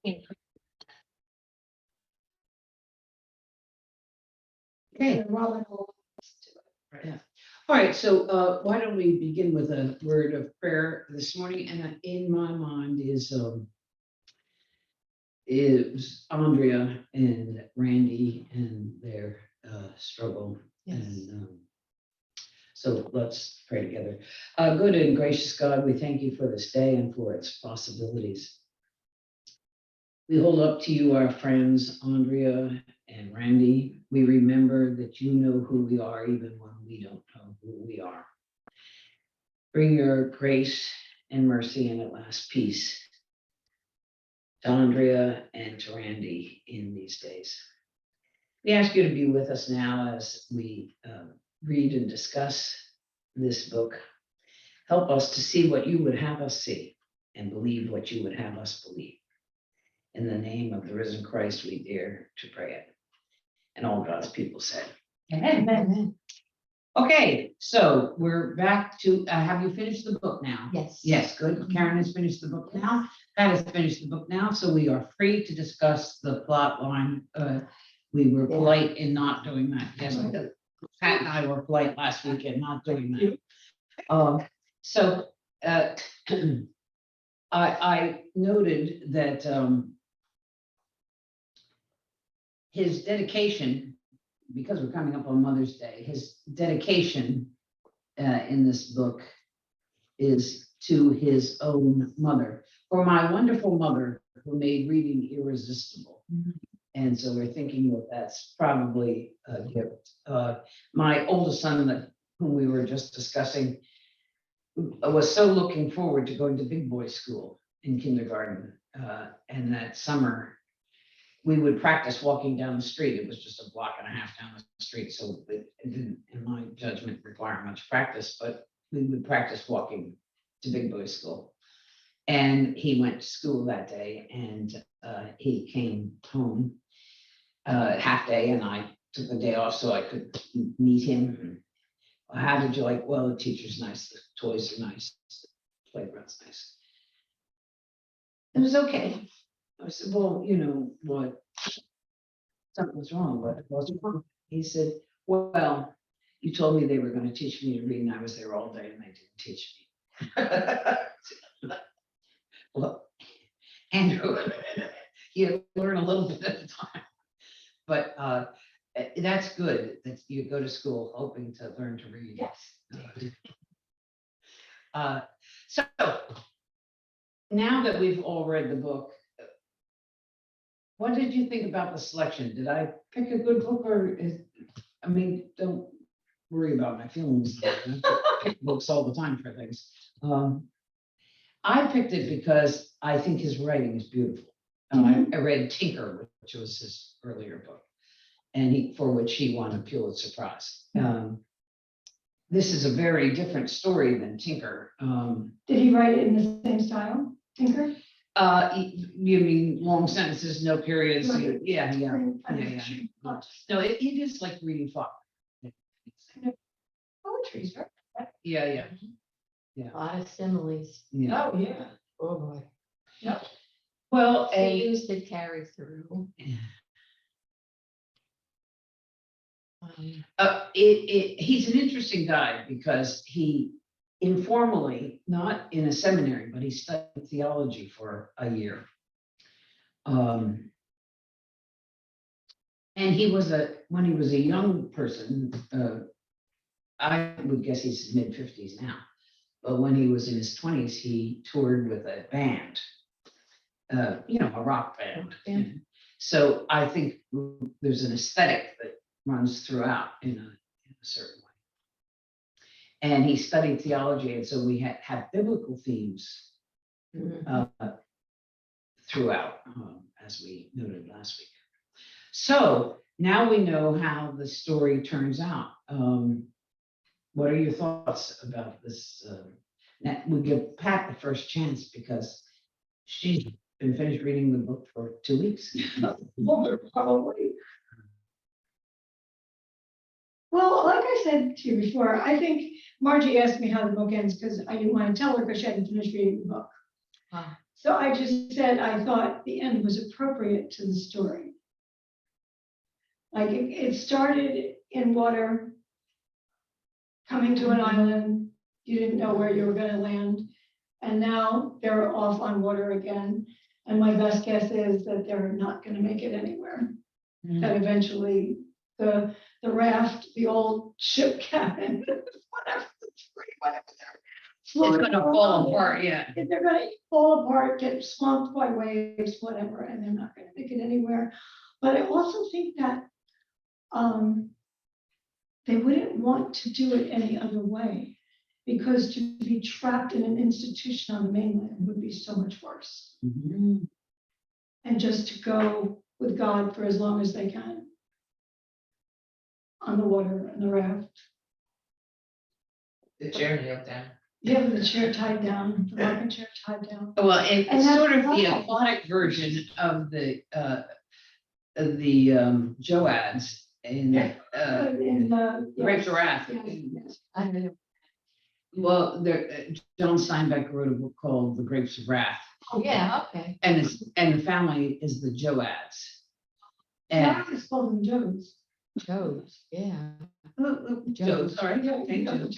Okay. Yeah. All right, so why don't we begin with a word of prayer this morning? And in my mind is Andrea and Randy and their struggle. Yes. And so let's pray together. Good and gracious God, we thank you for this day and for its possibilities. We hold up to you our friends, Andrea and Randy. We remember that you know who we are, even when we don't know who we are. Bring your grace and mercy and at last peace to Andrea and to Randy in these days. We ask you to be with us now as we read and discuss this book. Help us to see what you would have us see and believe what you would have us believe. In the name of the risen Christ, we dare to pray it. And all God's people said, Amen. Amen. Okay, so we're back to, have you finished the book now? Yes. Yes, good. Karen has finished the book now. Pat has finished the book now, so we are free to discuss the plot line. We were polite in not doing that. Yes, Pat and I were polite last week in not doing that. So I noted that his dedication, because we're coming up on Mother's Day, his dedication in this book is to his own mother. For my wonderful mother who made reading irresistible. Mm-hmm. And so we're thinking that that's probably a gift. My oldest son, whom we were just discussing, was so looking forward to going to big boy school in kindergarten. And that summer, we would practice walking down the street. It was just a block and a half down the street. So it didn't, in my judgment, require much practice, but we would practice walking to big boy school. And he went to school that day and he came home half day and I took the day off so I could meet him. How did you like? Well, the teacher's nice, the toys are nice, the playground's nice. It was okay. I said, well, you know what? Something was wrong, but it wasn't wrong. He said, well, you told me they were going to teach me to read, and I was there all day, and they didn't teach me. Well, Andrew, you learn a little bit at a time, but that's good that you go to school hoping to learn to read. Yes. So now that we've all read the book, what did you think about the selection? Did I pick a good book, or I mean, don't worry about my feelings. I pick books all the time for things. I picked it because I think his writing is beautiful. I read Tinker, which was his earlier book, and for which he won a Pulitzer Prize. This is a very different story than Tinker. Did he write it in the same style, Tinker? You mean long sentences, no periods? Right. Yeah. No, it is like reading Faulkner. Poetry's right. Yeah. A lot of similes. Yeah. Oh, yeah. Oh boy. Yep. Well, They used to carry through. He's an interesting guy because he informally, not in a seminary, but he studied theology for a year. And he was when he was a young person, I would guess he's mid-50s now, but when he was in his 20s, he toured with a band, a rock band. Yeah. So I think there's an aesthetic that runs throughout in a certain way. And he studied theology, and so we have biblical themes throughout, as we noted last week. So now we know how the story turns out. What are your thoughts about this? We give Pat the first chance because she's been finished reading the book for 2 weeks. Well, probably. Well, like I said to you before, I think Margie asked me how the book ends because I didn't want to tell her because she hadn't finished reading the book. So I just said, I thought the end was appropriate to the story. Like it started in water, coming to an island, you didn't know where you were gonna land. And now they're off on water again. And my best guess is that they're not gonna make it anywhere. That eventually the raft, the old ship cabin, whatever, whatever they're It's floating gonna fall around. apart, yeah. If they're gonna fall apart, get swamped by waves, whatever, and they're not gonna make it anywhere. But I also think that they wouldn't want to do it any other way, because to be trapped in an institution on the mainland would be so much worse. Mhm. And just to go with God for as long as they can on the water and the raft. The chair nailed down. Yeah, with the chair tied down, the rocking chair tied down. Well, and And it's that's sort of the right. aquatic version of the Joads in In the. Grapes of Wrath. Yes. I don't know. Well, John Steinbeck wrote a book called The Grapes of Wrath, Oh, yeah, okay. and the family is the Joads. Now And it's called them Joes. Joe's, yeah. Joe, sorry. Yeah, Thank yeah. you.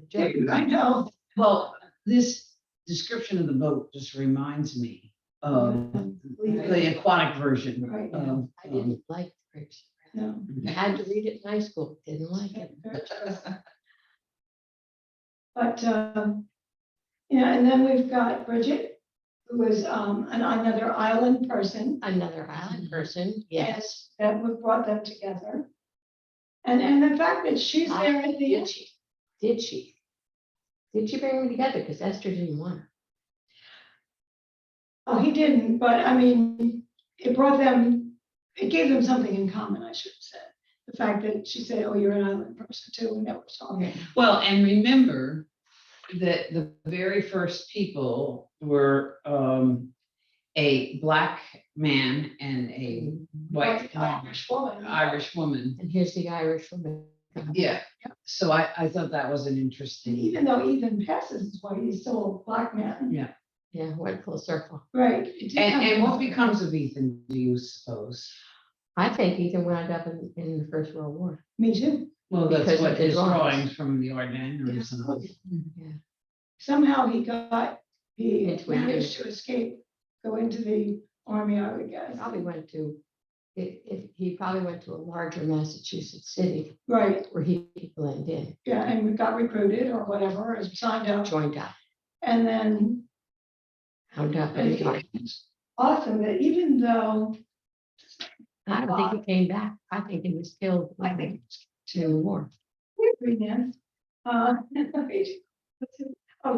Joe. I know. Well, this description of the boat just reminds me of the aquatic version Right. of. I didn't like grapes. No. I had to read it in high school, didn't like it. But, and then we've got Bridget, who is another island person. Another island person, yes. That would brought them together. And the fact that she's there at the Did end. she? Did she? Did she bring them together? Because Esther didn't want her. Oh, he didn't, but I mean, it gave them something in common, I should have said. The fact that she said, oh, you're an island person too, and that was talking. Well, and remember that the very first people were a black man and a white Irish woman. Irish woman. And here's the Irish woman. Yeah, so I thought that was an And interesting. even though Ethan passes as white, he's still a black man. Yeah, Yeah, went full circle. Right. It did come and what together. becomes of Ethan, do you suppose? I think Ethan wound up in the First World War. Me too. Well, that's Because what of the his drawings. drawings from the Ardennes or something. Yeah. Somehow he Into a managed to escape, go into the army, I would guess. Probably went to, he probably went to a larger Massachusetts city Right, where he could blend in, yeah, and we got recruited or whatever, or signed up, joined up, and then wound up in the awesome that even though, I don't think he came back. I think he was killed. I think in the war. Nan, oh,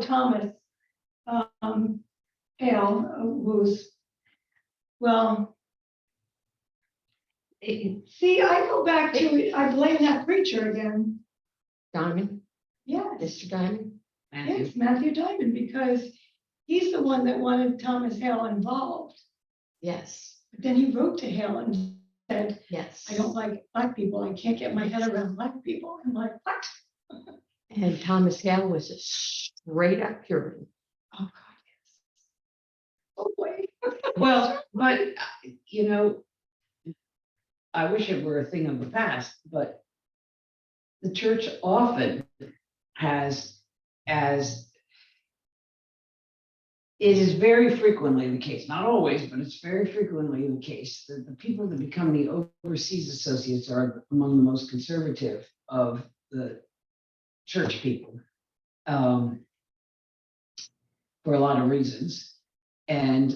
Thomas, Hale, who's, well, see, I go back to, I blame that preacher again. Diamond, Yes, Mr. Diamond. Matthew. yes, Matthew Diamond, because he's the one that wanted Thomas Hale involved. Yes, But then he wrote to Hale and said, yes. I don't like black people. I can't get my head around black people. I'm like, what? And Thomas Hale was a straight up Puritan. Oh, God, yes. Oh, wait. Well, but you know, I wish it were a thing of the past, but the church often has, as it is very frequently the case, not always, but it's very frequently the case that the people that become the overseas associates are among the most conservative of the church people, for a lot of reasons. And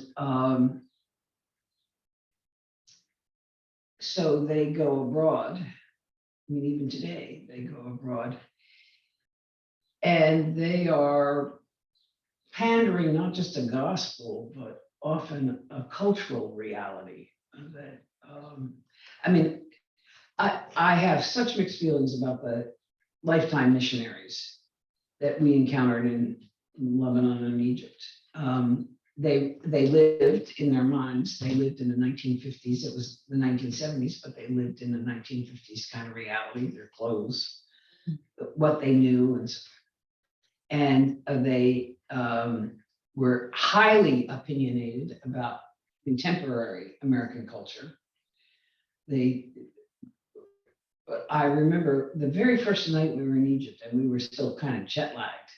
so they go abroad. I mean, even today, they go abroad. And they are pandering not just a gospel, but often a cultural reality that, I mean, I have such mixed feelings about the lifetime missionaries that we encountered in Lebanon and Egypt. They lived in their minds. They lived in the 1950s. It was the 1970s, but they lived in the 1950s kind of reality, their clothes, what they knew. And they were highly opinionated about contemporary American culture. I remember the very first night we were in Egypt and we were still kind of jet lagged.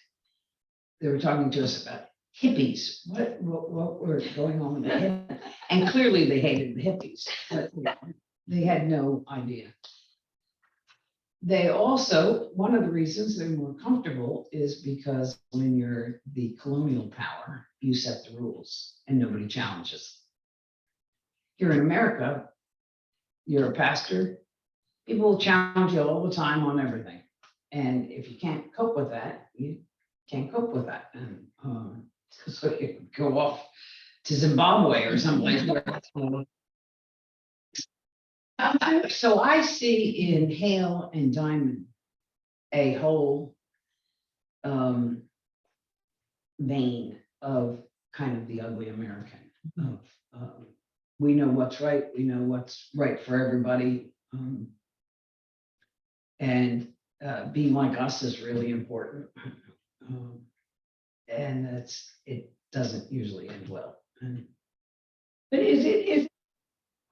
They were talking to us about hippies. What were going on with the hippies? And clearly they hated the hippies, but they had no idea. They also, one of the reasons they're more comfortable is because when you're the colonial power, you set the rules and nobody challenges. Here in America, you're a pastor, people will challenge you all the time on everything. And if you can't cope with that, you can't cope with that. And so you go off to Zimbabwe or someplace where so I see in Hale and Diamond a whole vein of kind of the ugly American. Of we know what's right, we know what's right for everybody, and being like us is really important, and it doesn't usually end well. But is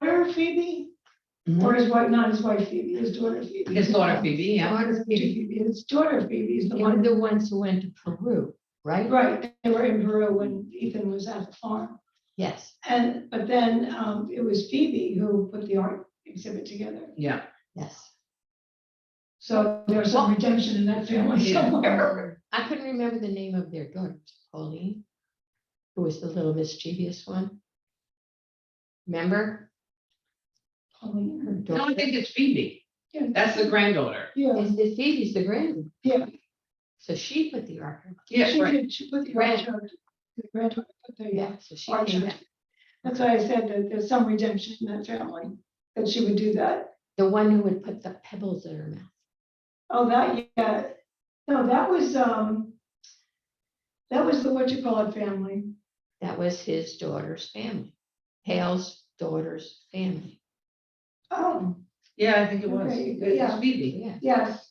daughter Phoebe? Or his wife, not his wife Phoebe, his daughter Phoebe. His daughter Phoebe, yeah. Daughter Phoebe. His daughter Phoebe is the They were one. the ones who went to Peru, right? Right, they were in Peru when Ethan was at the farm. Yes, But then it was Phoebe who put the art exhibit together. Yeah. yes. So there's some redemption in that family somewhere. I couldn't remember the name of their daughter, Pauline, who was the little mischievous one. Remember? Pauline. Her No, I daughter. think it's Phoebe. Yeah. That's the granddaughter. Yeah, Is the Phoebe's the grand? yeah. So she put the art. Yeah, She right. did, she put the granddaughter, put the, Yeah, so she art came show. back. That's why I said that there's some redemption in that family, that she would do that. The one who would put the pebbles in her mouth. Oh, that, yeah. No, that was the what you call it family. That was his daughter's family. Hale's daughter's family. Oh, Yeah, I think it was. Okay, It was yeah. Phoebe. Yeah. yes.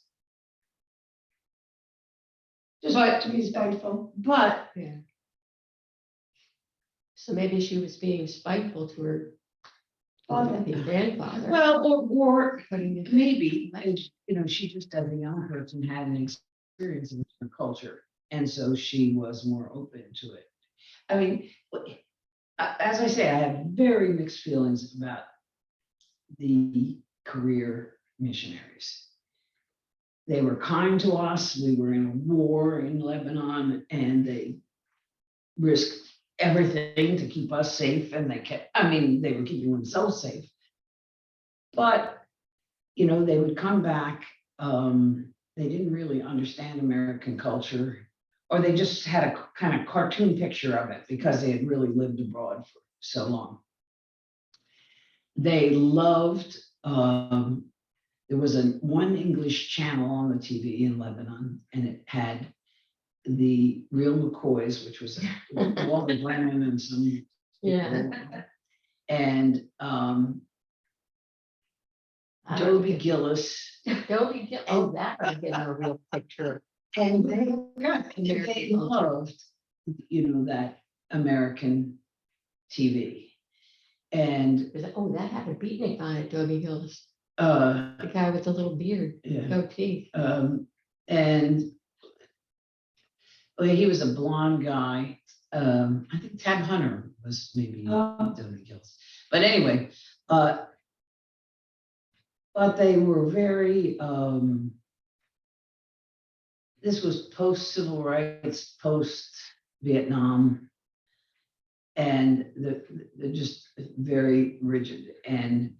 Just But- to be spiteful. But Yeah. So maybe she was being spiteful to her Father. grandfather. well, or Putting it- maybe, she just as a young person had an experience in her culture, and so she was more open to it. I mean, as I say, I have very mixed feelings about the career missionaries. They were kind to us. We were in a war in Lebanon, and they risked everything to keep us safe, and they were keeping themselves safe. But, they would come back, they didn't really understand American culture, or they just had a kind of cartoon picture of it because they had really lived abroad for so long. They loved, there was one English channel on the TV in Lebanon, and it had the Real McCoys, which was Walter Brennan and some. Yeah. And I don't Dobie get- Gillis. Dobie Gillis. Oh, that would get a real picture. And they American loved, that American TV. And Oh, that had a beatnik on it, Dobie Gillis. uh, The guy with the little beard, yeah, goatee. and he was a blonde guy. I think Tab Hunter was maybe Dobie Gillis. But anyway, but they were very, this was post-civil rights, post-Vietnam, and they're just very rigid. And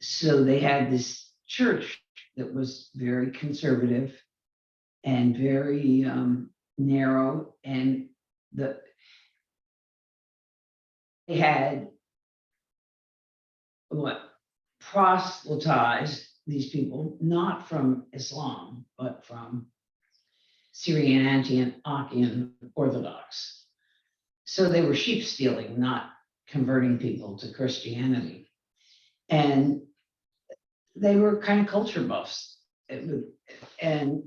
so they had this church that was very conservative and very narrow, and they had proselytized these people, not from Islam, but from Syrian Antiochian Orthodox. So they were sheep stealing, not converting people to Christianity. And they were kind of culture buffs. And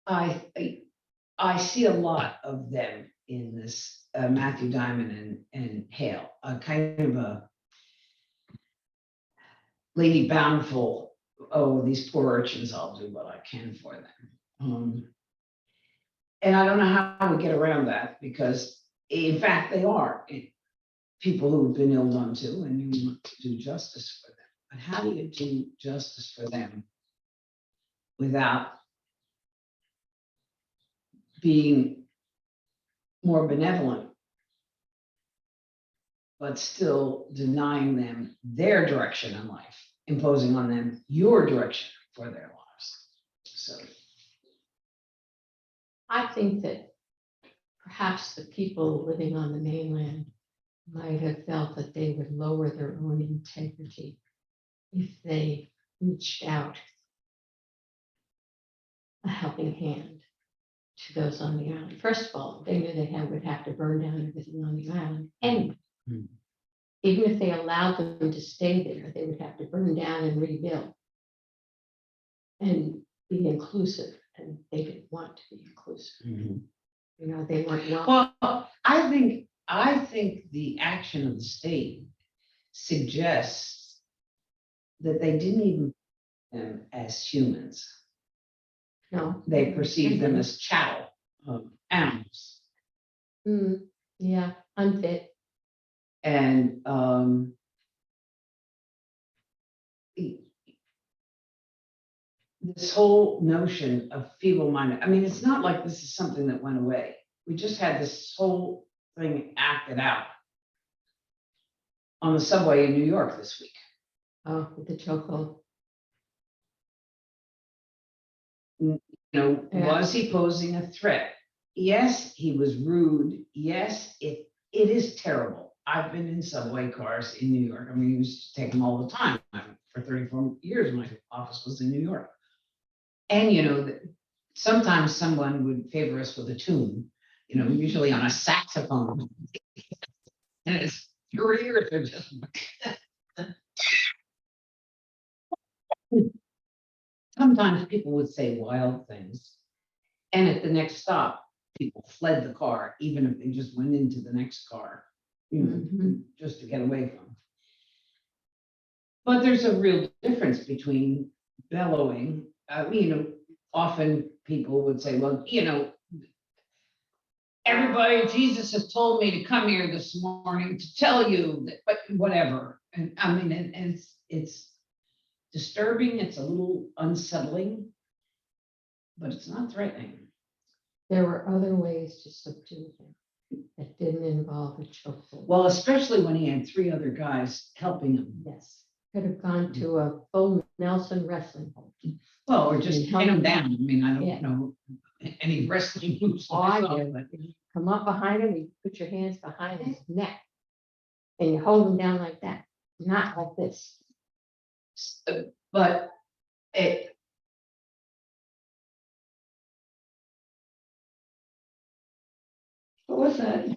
I see a lot of them in this Matthew Diamond and Hale, a kind of a Lady Bountiful. Oh, these poor urchins, I'll do what I can for them. And I don't know how we get around that, because in fact, they are people who've been ill done to, and you want to do justice for them. But how do you do justice for them without being more benevolent, but still denying them their direction in life, imposing on them your direction for their lives? So I think that perhaps the people living on the mainland might have felt that they would lower their own integrity if they reached out a helping hand to those on the island. First of all, they knew they would have to burn down everything on the island anyway. Hmm. Even if they allowed them to stay there, they would have to burn down and rebuild and be inclusive. And they didn't want to be inclusive. mhm. You know, they weren't welcome. Well, I think the action of the state suggests that they didn't even see them as humans. No. They perceived them as chattel, animals. Yeah, unfit. And this whole notion of feeble-minded, I mean, it's not like this is something that went away. We just had this whole thing acted out on the subway in New York this week. Oh, with the chokehold. You know, Yeah. was he posing a threat? Yes, he was rude. Yes, it is terrible. I've been in subway cars in New York. I mean, we used to take them all the time. For 34 years, my office was in New York. And, you know, sometimes someone would favor us with a tune, you know, usually on a saxophone. And your ears are just. Sometimes people would say wild things. And at the next stop, people fled the car, even if they just went into the next car, you know, just to get away from. But there's a real difference between bellowing. You know, often people would say, well, you know, everybody, Jesus has told me to come here this morning to tell you that, but whatever. And I mean, and it's disturbing. It's a little unsettling, but it's not threatening. There were other ways to subdue him that didn't involve a chokehold. Well, especially when he had 3 other guys helping him. Yes, could have gone to a full Nelson wrestling hold. Well, or just And pin him down. I mean, I don't Yeah. know any wrestling moves. Oh, I myself, do. but- You come up behind him, you put your hands behind his neck, and you hold him down like that, not like this. But it. What was that?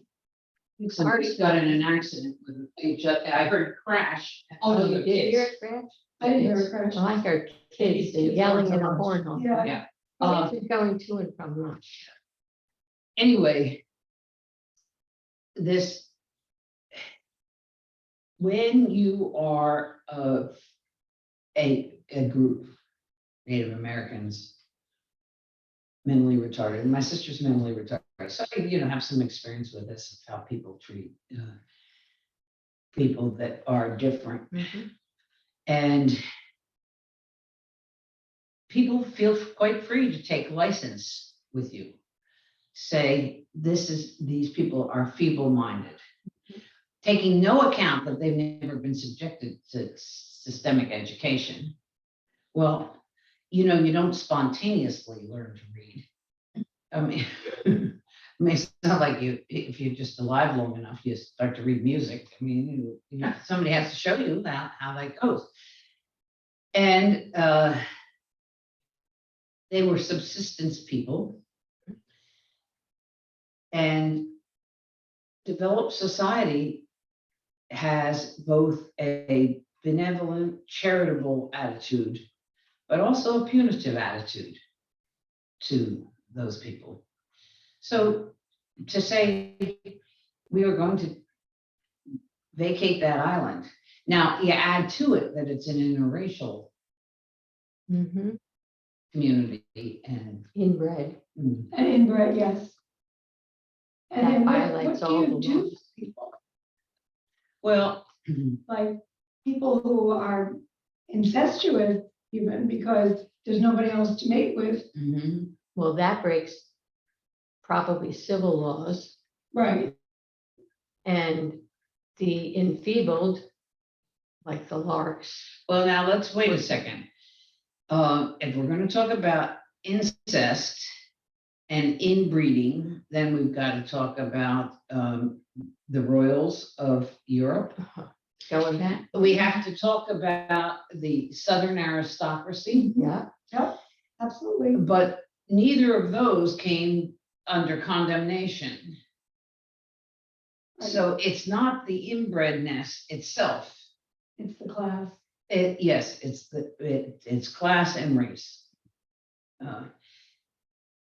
Somebody's got in an accident with each other. I heard crash. Oh, you Other did hear kids. it crash? I didn't hear a crash. Well, I heard kids yelling in a horn. all Yeah. Yeah. Kids are going to and from lunch. Anyway, this, when you are of a group, Native Americans, mentally retarded, and my sister's mentally retarded, so I, you know, have some experience with this, of how people treat people that are different. And people feel quite free to take license with you. Say, these people are feeble-minded, taking no account that they've never been subjected to systemic education. Well, you know, you don't spontaneously learn to read. I mean, it's not like if you're just alive long enough, you start to read music. I mean, you know, somebody has to show you how that goes. And they were subsistence people. And developed society has both a benevolent, charitable attitude, but also a punitive attitude to those people. So to say we are going to vacate that island. Now, you add to it that it's an interracial Mhm. community and Inbred. mm, And inbred, yes. And That then violates what do all you the do laws. for people? well, Like people who are incestuous even because there's nobody else to mate with. mhm. Well, that breaks probably civil laws, Right. and the enfeebled, like the Larks. Well, now let's wait a second. If we're gonna talk about incest and inbreeding, then we've got to talk about the royals of Europe. Going back. We have to talk about the Southern aristocracy, Yeah. Yep, absolutely. but neither of those came under condemnation. So it's not the inbredness itself. It's the class. Yes, it's class and race.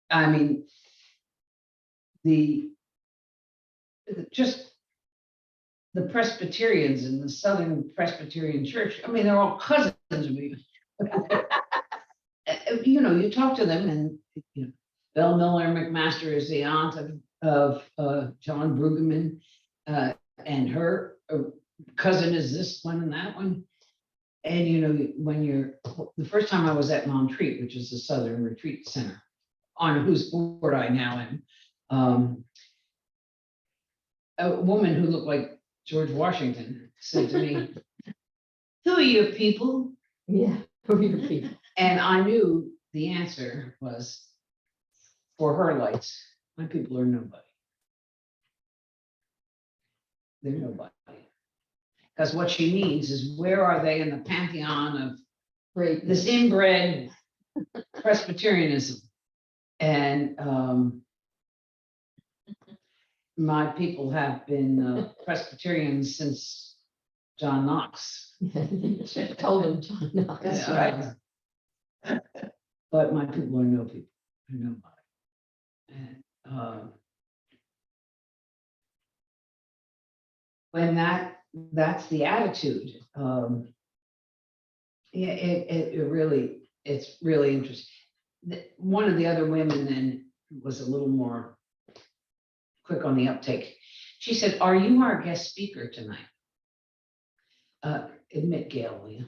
I mean, just the Presbyterians in the Southern Presbyterian Church, I mean, they're all cousins of me. You know, you talk to them and, you know, Belle Miller McMaster is the aunt of John Brueggemann, and her cousin is this one and that one. And, you know, the first time I was at Montreat, which is the Southern Retreat Center, on whose board I now am, a woman who looked like George Washington said to me, "Who are you people?" Yeah. For your people. And I knew the answer was, for her lights, my people are nobody. They're nobody. Because what she means is, where are they in the pantheon of Great. this inbred Presbyterianism? And my people have been Presbyterians since John Knox. Should have told him, John. No, That's right. But my people are no people, are nobody. And when that's the attitude, yeah, it's really interesting. One of the other women then was a little more quick on the uptake. She said, "Are you our guest speaker tonight?" Admit, Gail, will you?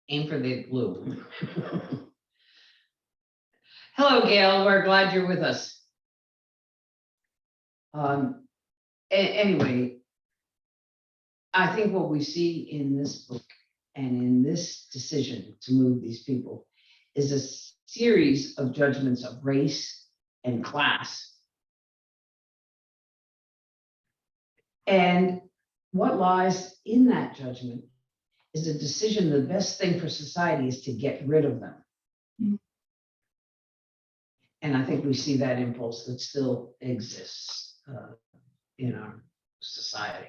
Aim for the blue. Hello, Gail. We're glad you're with us. Anyway, I think what we see in this book and in this decision to move these people is a series of judgments of race and class. And what lies in that judgment is a decision the best thing for society is to get rid of them. Mm. And I think we see that impulse that still exists in our society.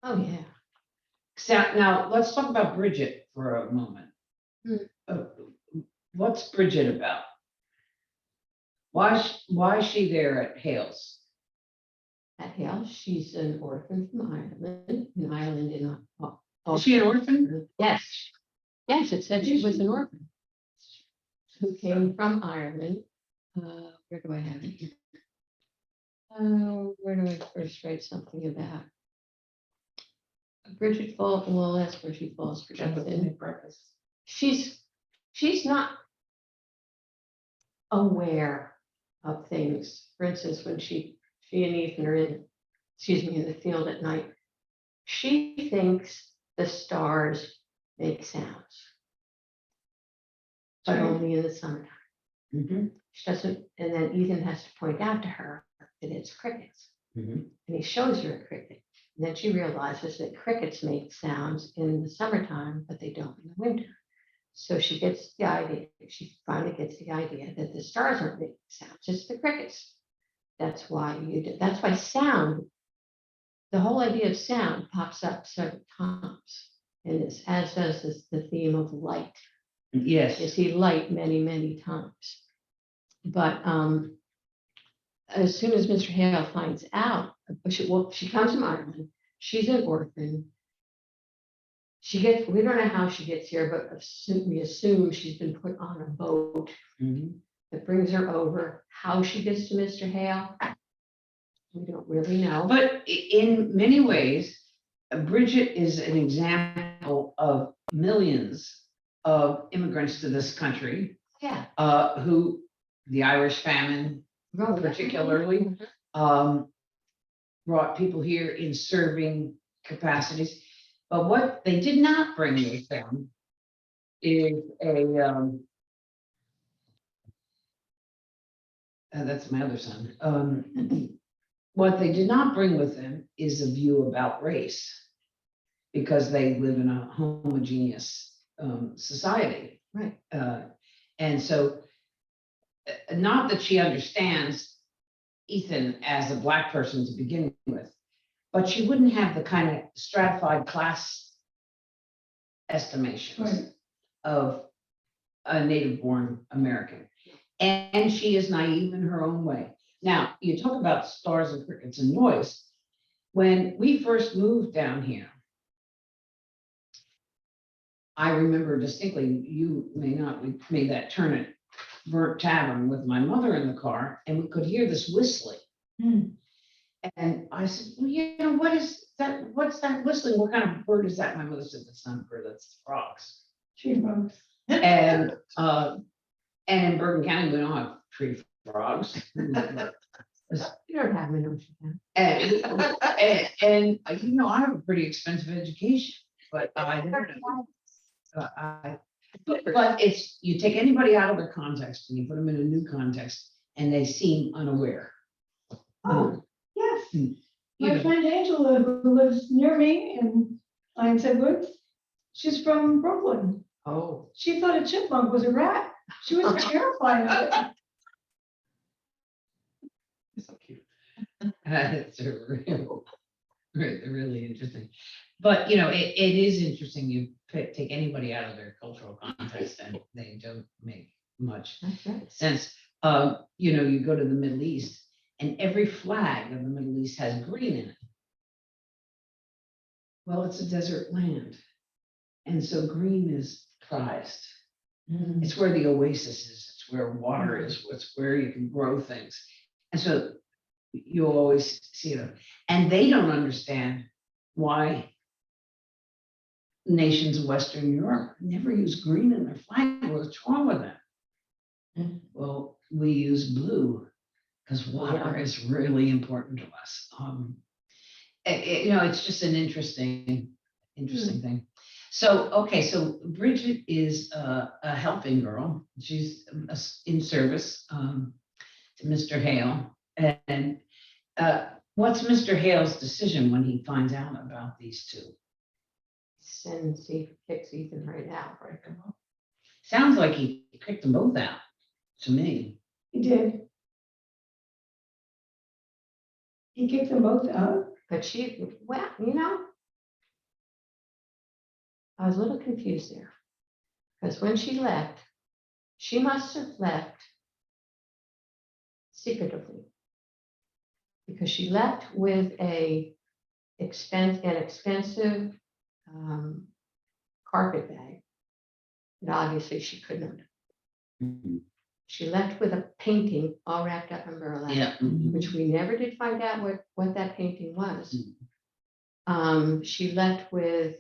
Oh, yeah. So now let's talk about Bridget for a moment. Hmm. What's Bridget about? Why is she there at Hales? At Hale, she's an orphan from Ireland. An island in a. Is she an orphan? Yes. Yes, it said she was an orphan who came from Ireland. Where do I have it? Where do I first write something about? Bridget Falls, well, that's where she falls for something. She's not aware of things. For instance, when she and Ethan are in the field at night, she thinks the stars make sounds, but only in the summertime. Mm-hmm. She doesn't, and then Ethan has to point out to her that it's crickets. Mm-hmm. And he shows her a cricket. And then she realizes that crickets make sounds in the summertime, but they don't in the winter. So she gets the idea, she finally gets the idea that the stars aren't making sounds, it's the crickets. That's why sound, the whole idea of sound pops up several times in this, as does the theme of light. You Yes. see light many, many times. But as soon as Mr. Hale finds out, she comes from Ireland, she's an orphan. We don't know how she gets here, but we assume she's been put on a boat Mhm. that brings her over. How she gets to Mr. Hale, we don't really know. But in many ways, Bridget is an example of millions of immigrants to this country, Yeah. who, the Irish famine Oh, yeah. particularly, brought people here in serving capacities. But what they did not bring with them is that's my other son. What they did not bring with them is a view about race, because they live in a homogeneous society. Right. And so, not that she understands Ethan as a Black person to begin with, but she wouldn't have the kind of stratified class estimations Right. of a native-born American. And she is naive in her own way. Now, you talk about stars and crickets and noise. When we first moved down here, I remember distinctly, you may not, we made that turn at Burnt Tavern with my mother in the car, and we could hear this whistling. Hmm. And I said, well, you know, what is that? What's that whistling? What kind of bird is that? My mother said, that's not a bird, that's frogs. Tree frogs. And in Bergen County, we don't have tree frogs. You don't have an ocean. And you know, I have a pretty expensive education, but I don't know. But it's, you take anybody out of their context and you put them in a new context and they seem unaware. Oh, yes. You My know, friend Angela, who lives near me in Lionshead Woods, she's from Brooklyn. Oh. She thought a chipmunk was a rat. She was terrified of it. So cute. it's really interesting. But you know, it is interesting. You take anybody out of their cultural context and they don't make much That's right. sense. You know, you go to the Middle East and every flag of the Middle East has green in it. Well, it's a desert land. And so green is prized. It's where the oasis is. It's where water is. It's where you can grow things. And so you'll always see them. And they don't understand why nations of Western Europe never use green in their flag. What's wrong with them? Well, we use blue because water is really important to us. You know, it's just an interesting thing. So, okay, so Bridget is a helping girl. She's in service to Mr. Hale. And what's Mr. Hale's decision when he finds out about these two? Sends kicks Ethan right out, right? Sounds like he kicked them both out to me. He did. He kicked them both out. But well, you know, I was a little confused there. Because when she left, she must have left secretively. Because she left with an expensive carpet bag that obviously she couldn't have. She left with a painting all wrapped up in burlap, Yeah. which we never did find out what that painting was. She left with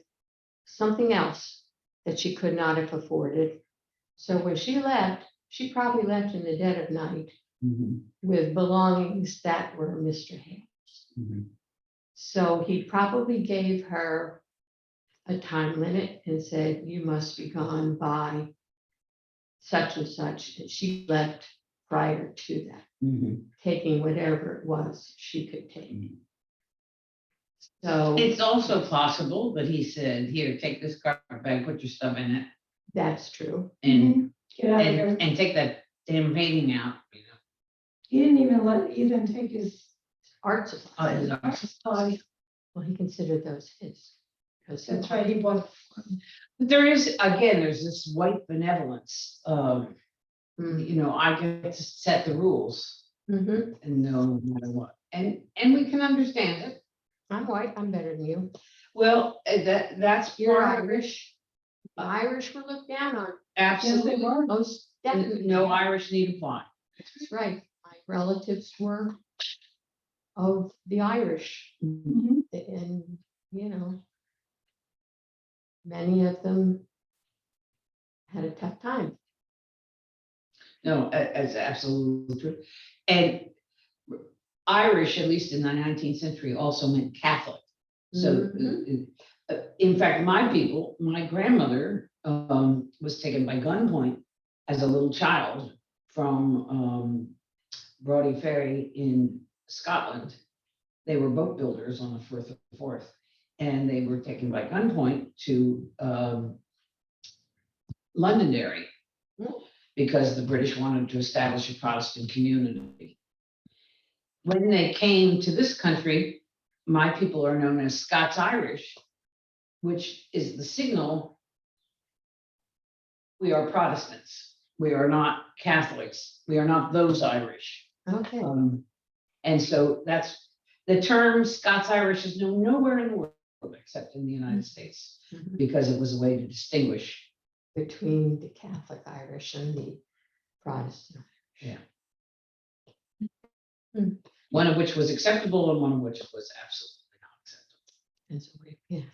something else that she could not have afforded. So when she left, she probably left in the dead of night with belongings that were Mr. Hale's. So he probably gave her a time limit and said, you must be gone by such and such. And she left prior to that, taking whatever it was she could take. So It's also possible that he said, here, take this carpet bag, put your stuff in it, that's true. and Get out of here. and take that damn painting out. You know. He didn't even let Ethan take his Art supplies. His art. supplies. Well, he considered those his. because That's right, he bought. But there is, again, there's this white benevolence. I get to set the rules Mhm. and no matter what. And we can understand it. I'm white, I'm better than you. Well, that's You're part of it. Irish. The Irish were looked down on, Absolutely. most definitely. No Irish need apply. That's right. My relatives were of the Irish, Mhm. and, many of them had a tough time. No, it's absolutely true. And Irish, at least in the 19th century, also meant Catholic. So, in fact, my grandmother was taken by gunpoint as a little child from Brodie Ferry in Scotland. They were boat builders on the Firth of Forth, and they were taken by gunpoint to Londonderry because the British wanted to establish a Protestant community. When they came to this country, my people are known as Scots-Irish, which is the signal we are Protestants. We are not Catholics. We are not those Irish. Okay. And so that's the term Scots-Irish is known nowhere in the world except in the United States Mhm. because it was a way to distinguish. Between the Catholic Irish and the Protestant. One of which was acceptable and one of which was absolutely not acceptable. And so yeah.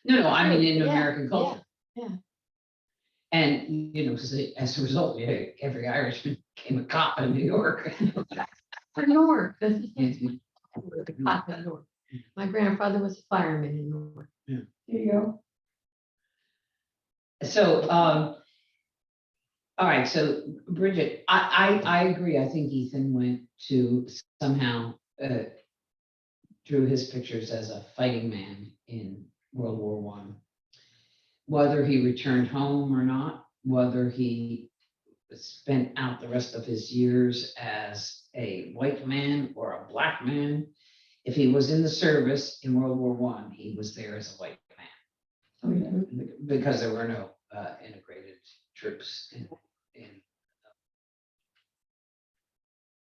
No, I mean in Yeah, American culture. yeah. And, because as a result, every Irishman became a cop in New York. For Newark, this is the cop in Newark. My grandfather was a fireman in Newark. There you go. So, all right, so Bridget, I agree. I think Ethan went to somehow drew his pictures as a fighting man in World War One. Whether he returned home or not, whether he spent out the rest of his years as a white man or a black man, if he was in the service in World War One, he was there as a white man. Oh, yeah. Because there were no integrated troops in.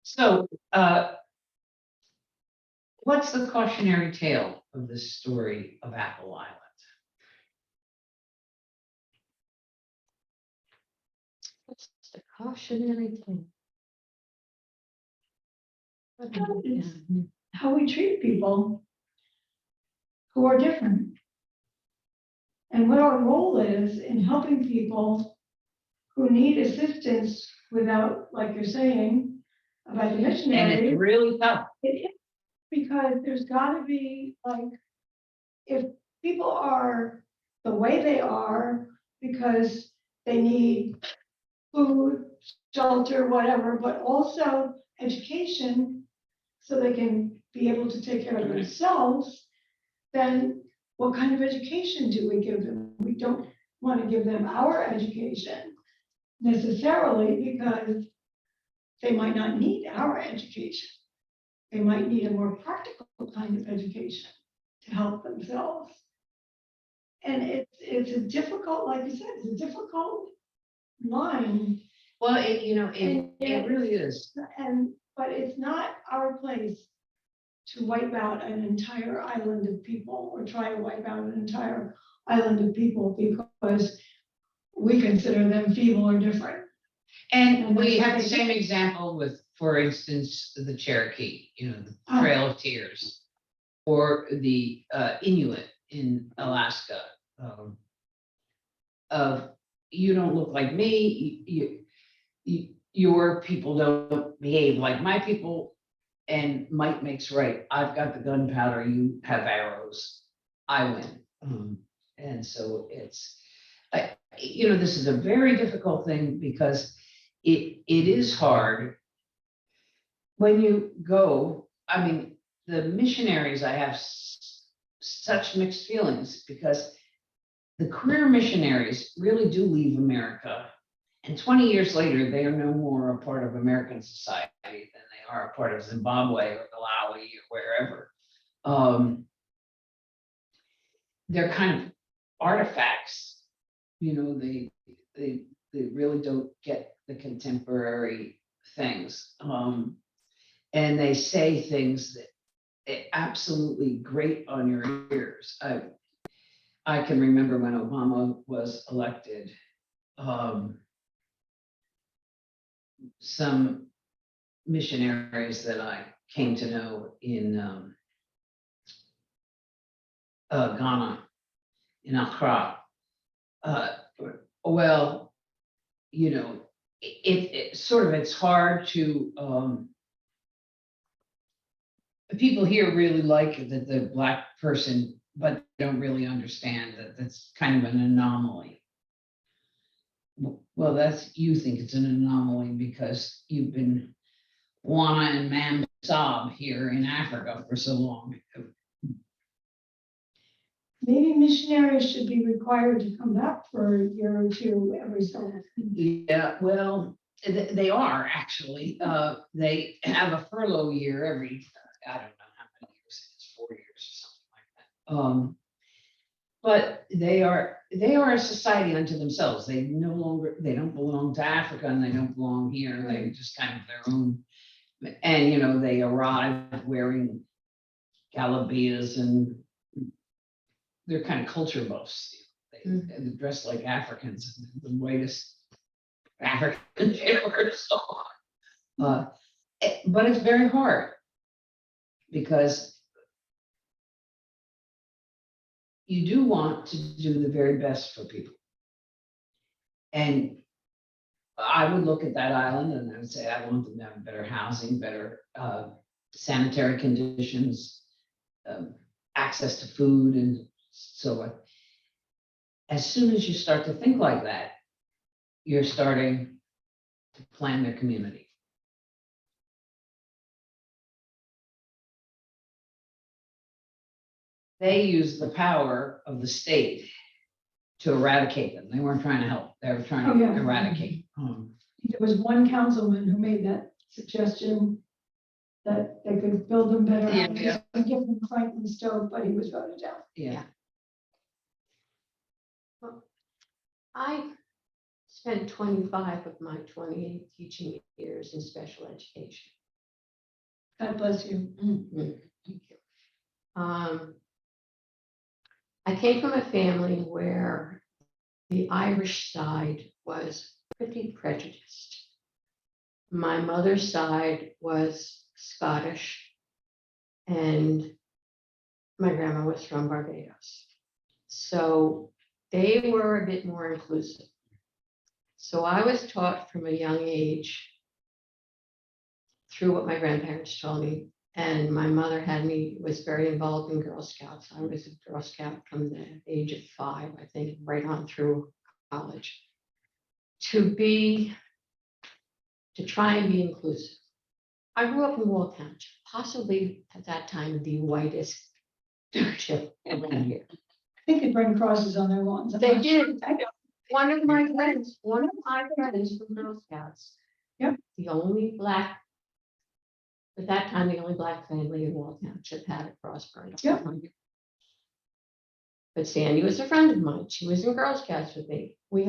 So, what's the cautionary tale of this story of Apple Island? What's the cautionary tale? It's how we treat people who are different. And what our role is in helping people who need assistance without, like you're saying, about the And missionaries. it's really tough. It is, because there's got to be, like, if people are the way they are because they need food, shelter, whatever, but also education so they can be able to take care of Right. themselves, then what kind of education do we give them? We don't want to give them our education necessarily because they might not need our education. They might need a more practical kind of education to help themselves. And it's a difficult, like you said, it's a difficult line. Well, it really is. But it's not our place to wipe out an entire island of people or try to wipe out an entire island of people because we consider them feeble or different. And we have the same example with, for instance, the Cherokee, the Trail of Tears, or the Inuit in Alaska. Of you don't look like me, your people don't behave like my people, and might makes right. I've got the gunpowder, you have arrows, I win. And so it's, this is a very difficult thing because it is hard when you go. I mean, the missionaries, I have such mixed feelings because the career missionaries really do leave America, and 20 years later, they are no more a part of American society than they are a part of Zimbabwe or Malawi or wherever. they're kind of artifacts. They really don't get the contemporary things. And they say things that absolutely grate on your ears. I can remember when Obama was elected, some missionaries that I came to know in Ghana, in Accra. Well, it sort of, it's hard to, people here really like the Black person, but don't really understand that that's kind of an anomaly. Well, you think it's an anomaly because you've been Wana and Mam Sob here in Africa for so long. Maybe missionaries should be required to come back for a year or two every so often. Yeah, well, they are actually. They have a furlough year every, I don't know how many years, it's 4 years or something like that. But they are a society unto themselves. They don't belong to Africa and they don't belong here. They're just kind of their own. And they arrive wearing galabeas and they're kind of culture buffs. They dress like Africans, the whitest Africans ever saw. But it's very hard because you do want to do the very best for people. And I would look at that island and I would say, I want them to have better housing, better sanitary conditions, access to food, and so on. As soon as you start to think like that, you're starting to plan their community. They use the power of the state to eradicate them. They weren't trying to help. They were trying to eradicate. There was one councilman who made that suggestion that they could build them better houses and give them Franklin stove, but he was voted down. Yeah. Well, I spent 25 of my 28 teaching years in special education. God bless you. Thank you. I came from a family where the Irish side was pretty prejudiced. My mother's side was Scottish, and my grandma was from Barbados. So they were a bit more inclusive. So I was taught from a young age through what my grandparents told me. And my mother was very involved in Girl Scouts. I was a Girl Scout from the age of 5, I think, right on through college. To try and be inclusive. I grew up in Wall Township, possibly at that time the whitest township around here. I think they bring crosses on their lawns. They did. One of my friends from Girl Scouts. Yep. The only Black, at that time, the only Black family in Wall Township had a cross burned. Yep. But Sandy was a friend of mine. She was in Girl Scouts with me. We,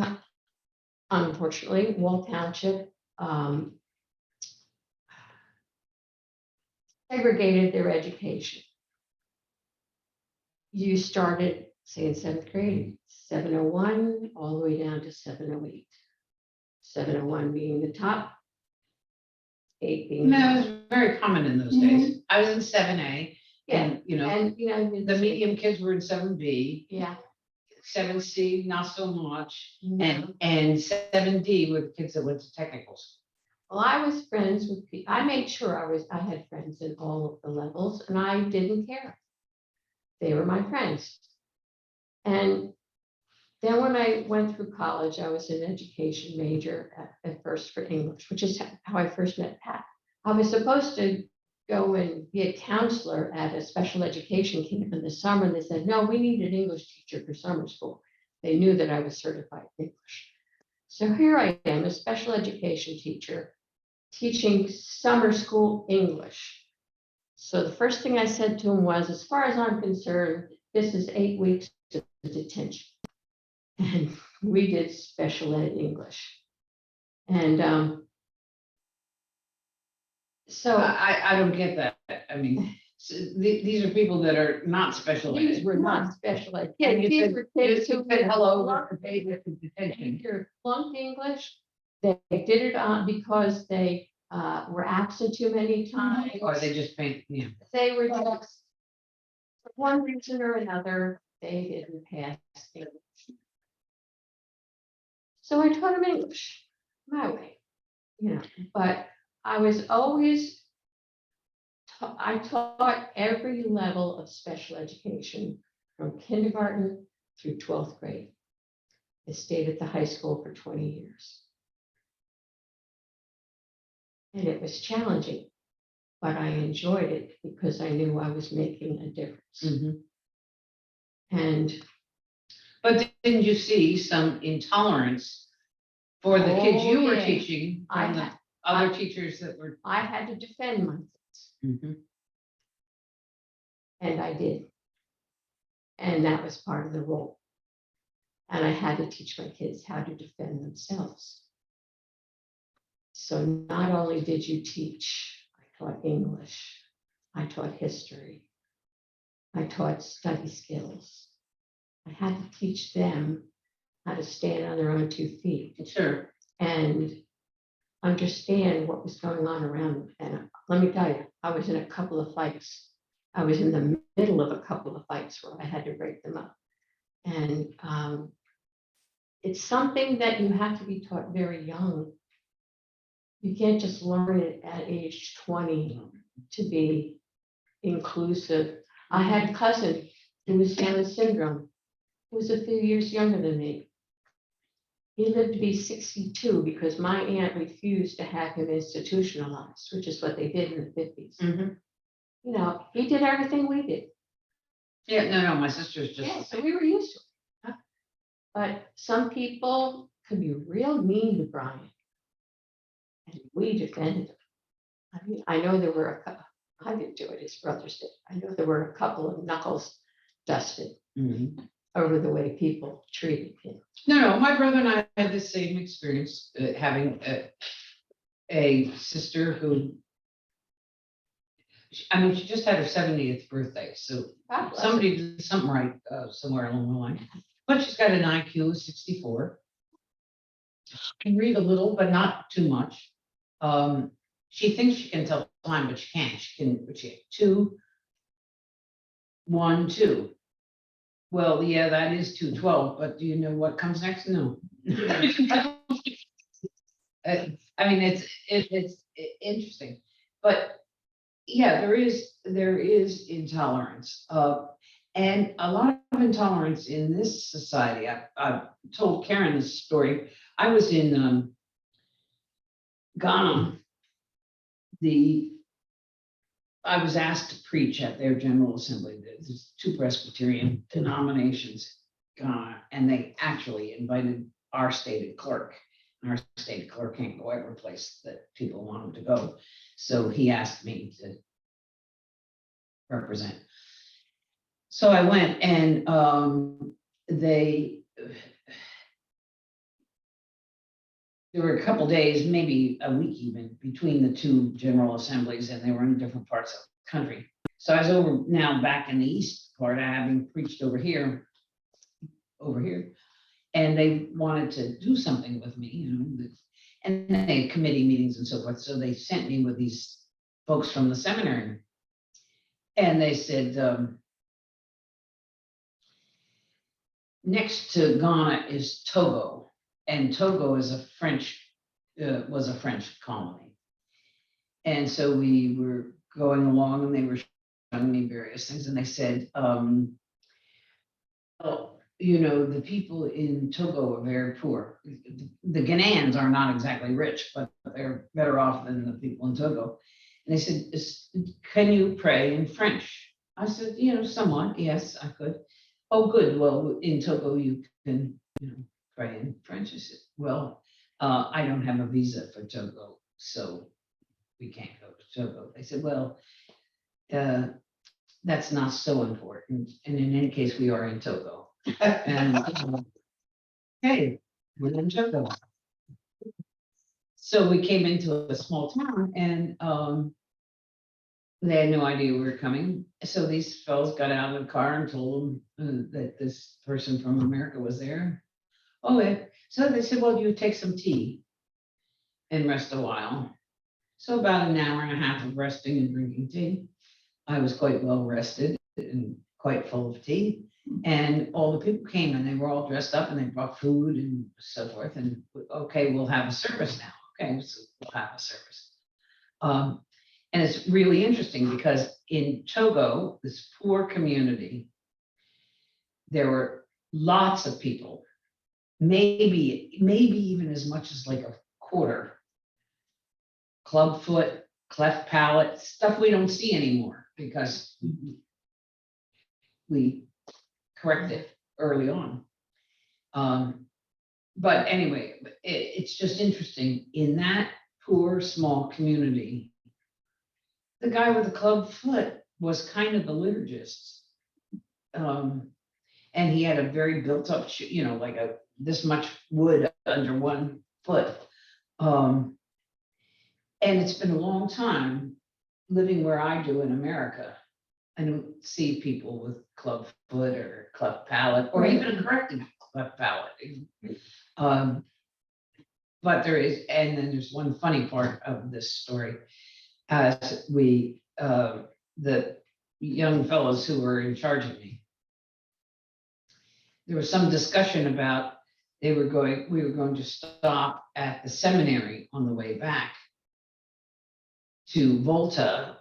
unfortunately, Wall Township segregated their education. You started, say, in 7th grade, 701, all the way down to 708. 701 being the top, 8 being No, it was very common in those days. I was in 7A. Yeah, And and the medium kids were in 7B. Yeah. 7C, not so much. No. And 7D were the kids that went to technical school. Well, I was friends with people. I made sure I had friends in all of the levels, and I didn't care. They were my friends. And then when I went through college, I was an education major at first for English, which is how I first met Pat. I was supposed to go and be a counselor at a special education camp in the summer, and they said, no, we need an English teacher for summer school. They knew that I was certified in English. So here I am, a special education teacher, teaching summer school English. So the first thing I said to him was, as far as I'm concerned, this is 8 weeks to the detention. And we did special ed English. And so I don't get that. I mean, these are people that are not special these ed. were not special ed And kids. you These said, were kids who said hello flunked- with the paid with the detention. either flunked English. They did it on because they were absent too many times. Or they just paint, yeah. They were just, for one reason or another, they didn't pass English. So I taught them English my way, but I was always, I taught every level of special education from kindergarten through 12th grade. I stayed at the high school for 20 years. And it was challenging, but I enjoyed it because I knew I was making a difference. Mhm. And But didn't you see some intolerance for the kids Oh, you were yeah. teaching I from the had- other teachers that were? I had to defend myself, and I did. And that was part of the role. And I had to teach my kids how to defend themselves. So not only did you teach, I taught English, I taught history, I taught study skills. I had to teach them how to stand on their own 2 feet Sure. and understand what was going on around them. And let me tell you, I was in a couple of fights. I was in the middle of a couple of fights where I had to break them up. And it's something that you have to be taught very young. You can't just learn it at age 20 to be inclusive. I had a cousin who was Down syndrome, who was a few years younger than me. He lived to be 62 because my aunt refused to have him institutionalized, which is what they did in the 50s. He did everything we did. Yeah, no, my sister's just. Yeah, so we were used to it. But some people could be real mean to Brian. And we defended him. I mean, I know there were a couple, I didn't do it, his brothers did. I know there were a couple of knuckles dusted Mhm. over the way people treated him. No, my brother and I had the same experience, having a sister who, she just had her 70th birthday, so God bless somebody did something right somewhere along the line. But she's got an IQ of 64. Can read a little, but not too much. She thinks she can tell time, but she can't. She 2, 1, 2. Well, yeah, that is 212, but do you know what comes next? No. I mean, it's interesting, but yeah, there is intolerance, and a lot of intolerance in this society. I've told Karen this story. I was in Ghana. I was asked to preach at their General Assembly. There's 2 Presbyterian denominations, Ghana, and they actually invited our stated clerk. And our stated clerk can't go every place that people want him to go. So he asked me to represent. So I went, and there were a couple days, maybe a week even, between the 2 general assemblies, and they were in different parts of the country. So I was over now back in the east part, having preached over here, and they wanted to do something with me, and they had committee meetings and so forth. So they sent me with these folks from the seminary, and they said, next to Ghana is Togo, and Togo is was a French colony. And so we were going along, and they were showing me various things, and they said, the people in Togo are very poor. The Ghanaians are not exactly rich, but they're better off than the people in Togo. And they said, can you pray in French? I said, somewhat, yes, I could. Oh, good. Well, in Togo, you can, pray in French. I said, well, I don't have a visa for Togo, so we can't go to Togo. They said, well, that's not so important. And in any case, we are in Togo. And, hey, we're in Togo. So we came into a small town and, they had no idea we were coming. So these fellows got out of the car and told them that this person from America was there. Oh, yeah. So they said, well, you take some tea and rest a while. So about an hour and a half of resting and drinking tea. I was quite well rested and quite full of tea. And all the people came and they were all dressed up and they brought food and so forth. And okay, we'll have a service now. Okay, so we'll have a service. And it's really interesting because in Togo, this poor community, there were lots of people, maybe even as much as like a quarter, clubfoot, cleft palate, stuff we don't see anymore because we corrected early on. But anyway, it's just interesting in that poor small community. The guy with the club foot was kind of the liturgist. And he had a very built up, like this much wood under one foot. And it's been a long time living where I do in America. I don't see people with club foot or cleft palate or even a corrected cleft palate. But there is, and then there's one funny part of this story. As we, the young fellows who were in charge of me, there was some discussion about we were going to stop at the seminary on the way back to Volta,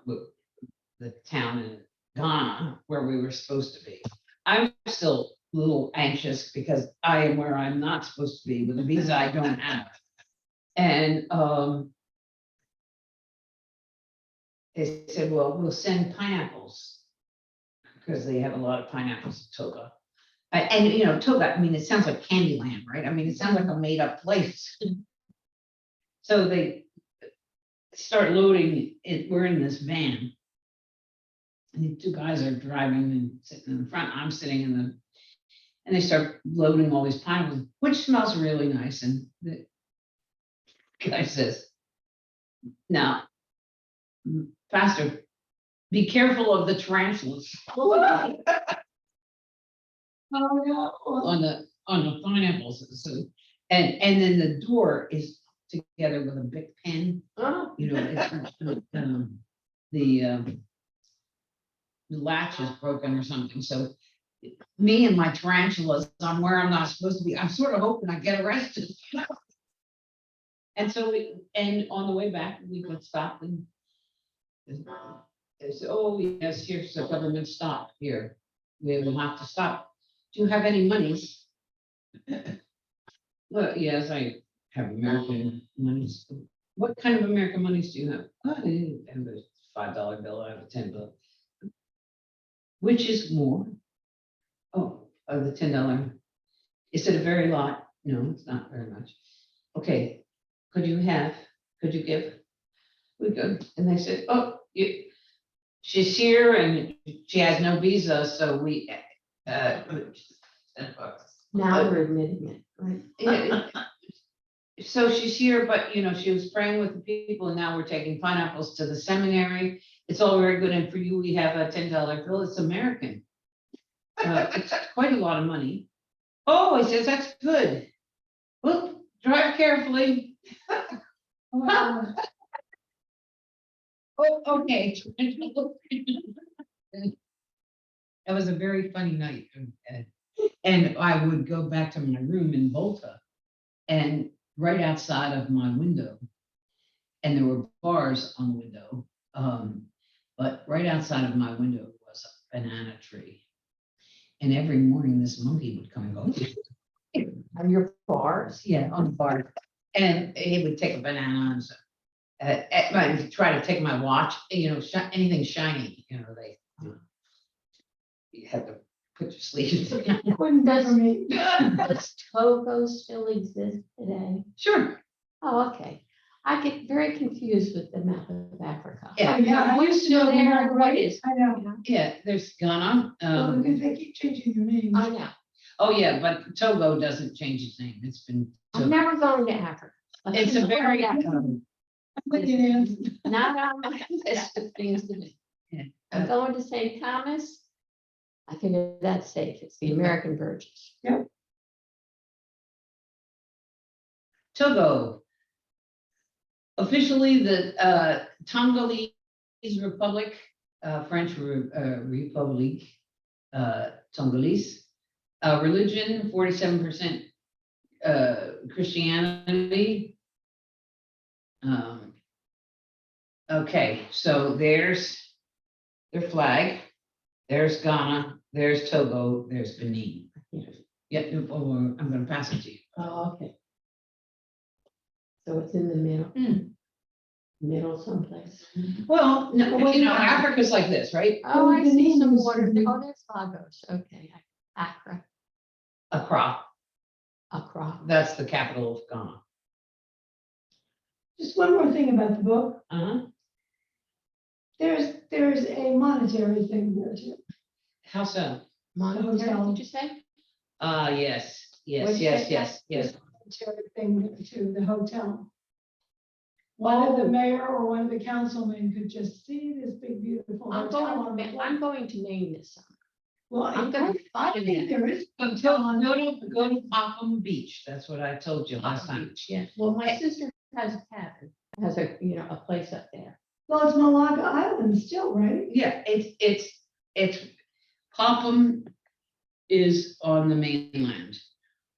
the town in Ghana where we were supposed to be. I'm still a little anxious because I am where I'm not supposed to be with a visa I don't have. And they said, well, we'll send pineapples because they have a lot of pineapples in Togo. And Togo, I mean, it sounds like Candyland, right? I mean, it sounds like a made up place. So they start loading it. We're in this van. And the two guys are driving and sitting in the front. I'm sitting in the, and they start loading all these pineapples, which smells really nice. And the guy says, now, Pastor, be careful of the tarantulas. on the pineapples. So, and then the door is together with a big pen. The latch is broken or something. So me and my tarantulas, I'm where I'm not supposed to be. I'm sort of hoping I get arrested. And so and on the way back, we got stopped and they said, oh yes, here's the government stop here. We will have to stop. Do you have any monies? Well, yes, I have American monies. What kind of American monies do you have? Oh, I have a $5 bill, I have a 10 bill. Which is more? Oh, the $10. Is it a very lot? No, it's not very much. Okay, could you give? We could. And they said, oh, she's here and she has no visa, so we Now we're admitting it, right? So she's here, but she was praying with the people, and now we're taking pineapples to the seminary. It's all very good, and for you, we have a $10 bill. It's American. It's quite a lot of money. Oh, he says that's good. Well, drive carefully. Oh, okay. That was a very funny night. And I would go back to my room in Volta, and right outside of my window, and there were bars on the window, but right outside of my window was a banana tree. And every morning this monkey would come and go. On your bars? Yeah, on the bar. And he would take a banana and so, try to take my watch, anything shiny, you had to put your sleeves in. Wouldn't that for me? Does Togo still exist today? Sure. Oh, okay. I get very confused with the map of Africa. Yeah. I used to know there. there. What is? I know. Yeah, there's Ghana. Because they keep changing their names. I know. Oh, yeah, but Togo doesn't change its name. It's been. I'm Togo. never going to Africa. Let's It's just a put very. that on. With you, Nancy. Not on my list of things to do. Yeah. I'm going to St. Thomas. I think that's safe. It's the American Virgins. Togo. Officially the Tongolese Republic, French Republique, Tongolese. Religion, 47% Christianity. Okay, so there's their flag. There's Ghana, there's Togo, there's Benin. Yeah, I'm gonna pass it to you. Oh, okay. So it's in the middle, middle someplace. Well, no, you know, Africa's like this, right? Oh, I see some Benin is- water. Oh, there's Lagos. Okay, Accra, Accra, Accra. that's the capital of Ghana. Just one more thing about the book. Uh-huh. There's a monetary thing there too. How so? Monetary, hotel. did you say? Yes, yes, What'd you yes, say? yes, yes. Monetary thing there too, the hotel. One of the mayor or one of the councilmen could just see this big beautiful I'm hotel going, on the I'm going to Maine this summer. Well, I'm gonna I find think it. there is. Go to Popham Beach. That's what I told you last time. Beach, yeah. Well, my sister has a cabin, has a, a place up there. Well, it's Malaga Island still, right? Yeah, it's Popham is on the mainland.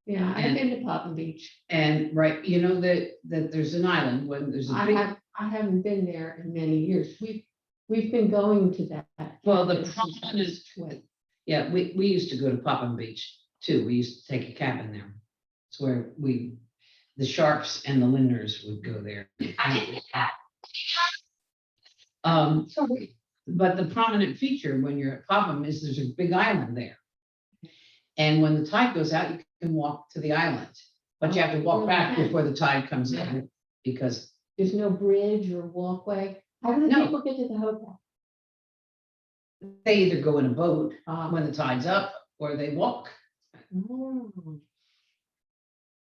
Yeah, I've And- been to Popham Beach. And right, you know that there's an island when there's a big, I haven't been there in many years. We've been going to that. Well, the cabin since I was prominent- 20. yeah, we used to go to Popham Beach too. We used to take a cabin there. It's where the Sharps and the Lindners would go there. Sorry. But the prominent feature when you're at Popham is there's a big island there. And when the tide goes out, you can walk to the island, but you have to walk back before the tide comes in because There's no bridge or walkway. How do No. people get to the hotel? they either go in a boat Um, when the tide's up or they walk. Mm.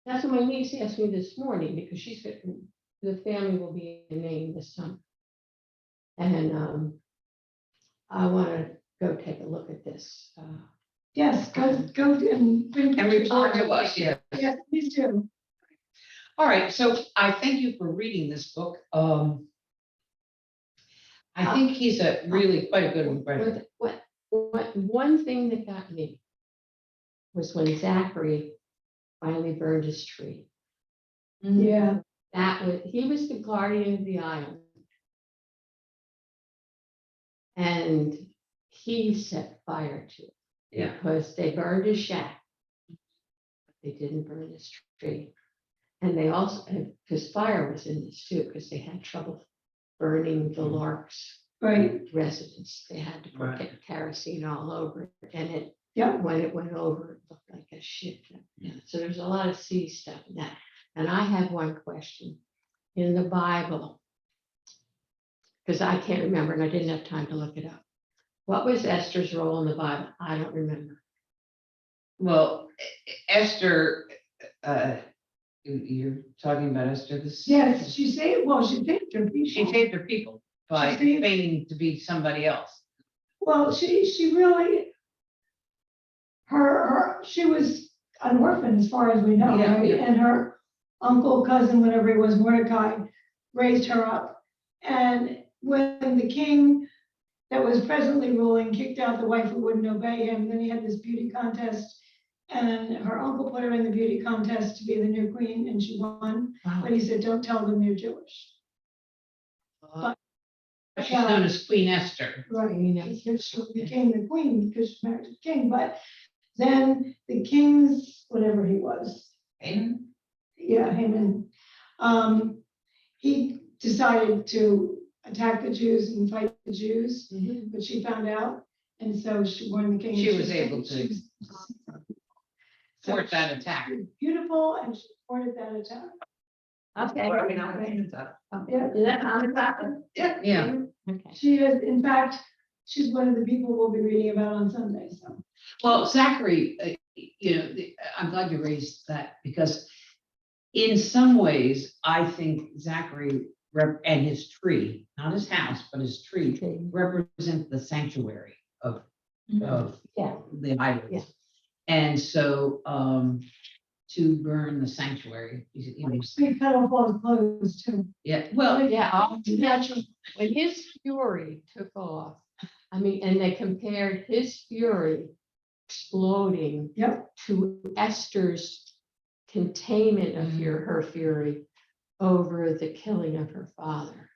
That's what my niece asked me this morning, because she's got, the family will be in Maine this summer. And I want to go take a look at this. Yes, go and bring. And report to us, yeah. Yes, please do. All right, so I thank you for reading this book. I think he's really quite a good writer. What one thing that got me was when Zachary finally burned his tree. Yeah, He was the guardian of the island. And he set fire to it. Yeah. Because they burned his shack. But they didn't burn his tree. And they also, because fire was in this too, because they had trouble burning the Lark's right, residence. They had to put Right. kerosene all over it, and yeah, when it went over, it looked like a ship. So there's a lot of sea stuff in that. And I have one question. In the Bible, because I can't remember and I didn't have time to look it up. What was Esther's role in the Bible? I don't remember. Well, Esther, you're talking about Esther this? yes, she saved her people. She saved her people by She saved- feigning to be somebody else. Well, she really, she was an orphan as far as we know, Yeah, right? yeah. And her uncle, cousin, whatever it was, Mordecai, raised her up. And when the king that was presently ruling kicked out the wife who wouldn't obey him, then he had this beauty contest. And her uncle put her in the beauty contest to be the new queen, and she won. But he said, don't tell them they're Jewish. She's known as Queen Esther. Right, because she became the queen because she married the king, but then the king's, whatever he was, Haman? yeah, Haman, he decided to attack the Jews and fight the Jews, Mhm. but she found out, and so she warned the king. She was able to she was- thwart that attack. she was beautiful, and she thwarted that attack. Okay. Yeah. Is that on the Bible? Yeah. Okay. She is, in fact, she's one of the people we'll be reading about on Sunday, so. Well, Zachary I'm glad you raised that because in some ways, I think Zachary and his tree, not his house, but his tree represent the sanctuary of Yeah. the islands. Yeah. And so to burn the sanctuary, We cut off all the clothes too. yeah, well, Yeah, when his fury took off, I mean, and they compared his fury exploding Yep. to Esther's containment of her fury over the killing of her father.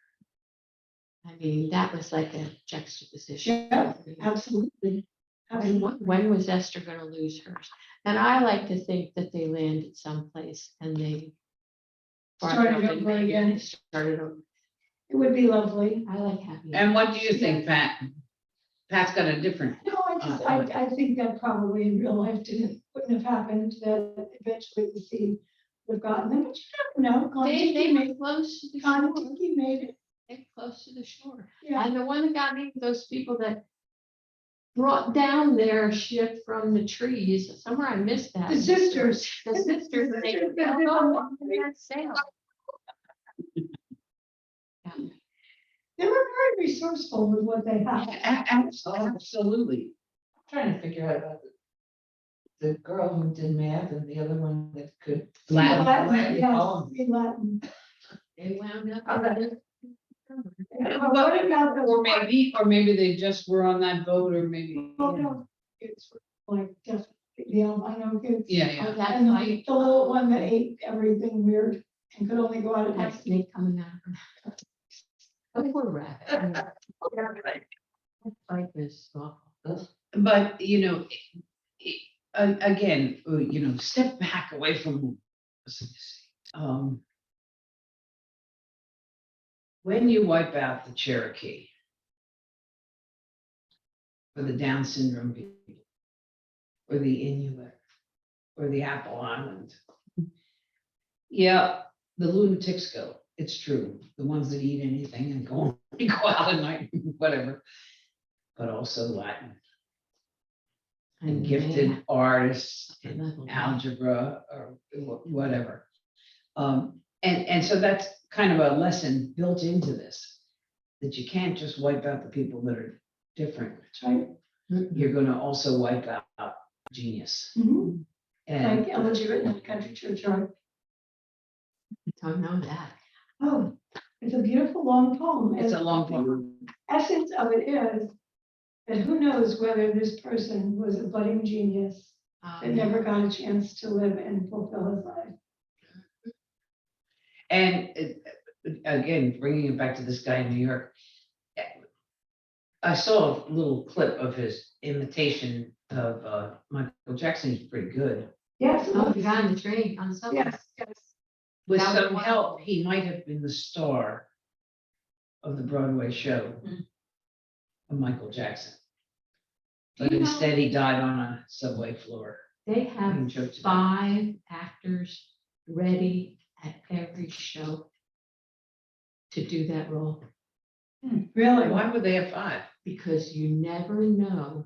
I mean, that was like a juxtaposition. Yeah, absolutely. And when was Esther going to lose hers? And I like to think that they landed someplace and they Started over again. Started over. It would be lovely. I like happy. and what do you think, Pat? Pat's got a different. No, I think that probably in real life wouldn't have happened, that eventually the sea would have gotten them, but you never know. They were close to the shore. Kon-Tiki made it. They're close to the shore. Yeah. And the one that got me, those people that brought down their ship from the trees, somewhere I missed that. The sisters. The sisters, and they fell off on that sail. Yeah. They were very resourceful with what they had. Absolutely. Trying to figure out about the girl who did math and the other one that could. Latin. Yes, in Latin. They wound up. What about the? Or maybe they just were on that boat, or maybe. Oh, no, it's like just the albino kids. Yeah, Oh, yeah. that And fight, the little one that ate everything weird and could only go out at that night. snake coming out of her. Oh, poor rabbit. That fight was awful. But, again, step back away from. When you wipe out the Cherokee or the Down syndrome people, or the Inuit, or the Apple Island, yeah, the lunatics go. It's true. The ones that eat anything and go out at night, whatever. But also Latin and gifted artists and algebra or whatever. And so that's kind of a lesson built into this, that you can't just wipe out the people that are different. That's right. You're going to also wipe out genius. Mhm. And Like Elegy Written in the Country Churchyard. Don't know that. Oh, it's a beautiful long poem. it's a And long poem. the essence of it is that who knows whether this person was a budding genius that never got a chance to live and fulfill his life. And again, bringing it back to this guy in New York, I saw a little clip of his imitation of Michael Jackson. He's pretty good. Yes. Oh, the guy on the train, on the subway. Yes, yes. With That was some one. help, he might have been the star of the Broadway show of Michael Jackson. But Do you know- instead, he died on a subway floor. They have Being choked to death. 5 actors ready at every show to do that role, Really? Why would they have 5? because you never know.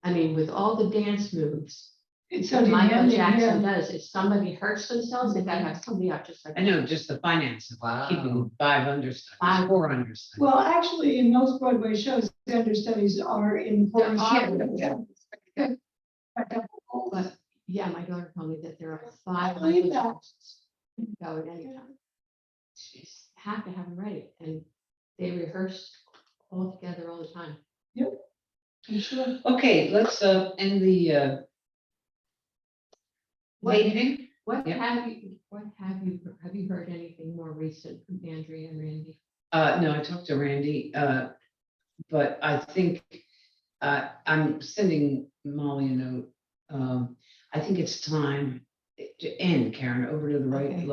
I mean, with all the dance moves It's so that Michael demanding, Jackson yeah. does, if somebody hurts themselves, they gotta have somebody out just like. I know, just the finance of keeping 5 understudies, 5. 4 understudies. Well, actually, in most Broadway shows, the understudies are in There chorus. are, Yeah. But yeah, my daughter told me that there are 5 I believe Michael that. Jacksons go at any time. She's have to have them ready, and they rehearse all together all the time. I'm sure. Okay, let's end the meeting. What Yep. have you heard anything more recent from Andrea and Randy? No, I talked to Randy, but I think I'm sending Molly a note. I think it's time to end, Karen, over to the right. Okay.